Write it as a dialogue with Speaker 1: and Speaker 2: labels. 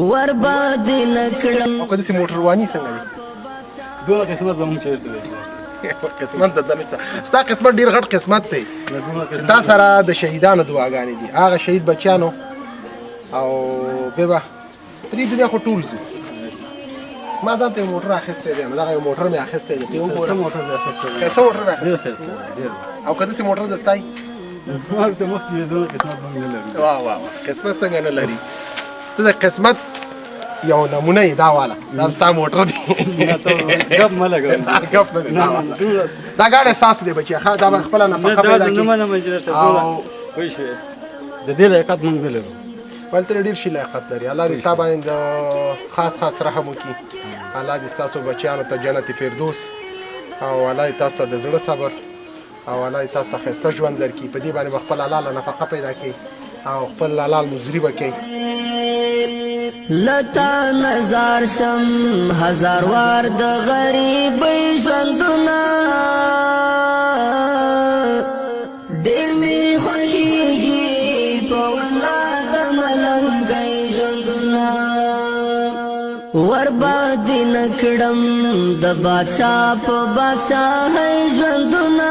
Speaker 1: ورباد نکړم.
Speaker 2: او که داسې موټرواني څنګه دی؟
Speaker 3: دونه قسمت زموږ چېرته دی؟
Speaker 2: قسمت د نشته. ستا قسمت ډېر غټ قسمت دی چې تا سره د شهیدانو دعاګانې دي، هغه شهید بچیانو او بیا به په دې دنیا خو ټول ځو. ما ځان ته یو موټر اخیستی دی، نو دغه یو موټر مې اخیستی دی. ته یې وګوره
Speaker 3: موټر دی اخیستی دی.
Speaker 2: ښایسته موټر دی
Speaker 3: ډېر
Speaker 2: اخیستی.
Speaker 3: ښایسته دی، ډېر.
Speaker 2: او که داسې موټر د ستا وي؟
Speaker 3: ما ورته مخکې دونه قسمت هم نه لري.
Speaker 2: واه واه واه، قسمت څنګه نه لري؟ ته د قسمت یو نمونه یې دا واله، دا ستا موټر دی.
Speaker 3: نه ته ګپ مه لګوه.
Speaker 2: ګپ نه دی، دا ګاډی ستاسو دی بچیه، ښه دا به خپله نفقه پیدا
Speaker 3: نه
Speaker 2: کړي.
Speaker 3: منم انجینر صاحب، ټوله پوه شوې، د دې لایقت موږ نه لرو.
Speaker 2: ول ته ډېر شي لایقت لري. الله دې تا باندې د خاص رحم وکړي. الله دې ستاسو بچیانو ته جنت فردوس او الله دې تاسو ته د زړه صبر او الله دې تاسو ته ښایسته ژوند درکړي. په دې باندې به خپل حلاله نفقه پیدا کړي او خپل حلال مزدوري به کوي.
Speaker 1: لتا نظر شم هزار وار د غریبۍ ژوندونه، ډېر مې خوښېږي په والله د ملنګۍ ژوندونه. ورباد نکړم د بادشاه په بادشاهۍ ژوندونه،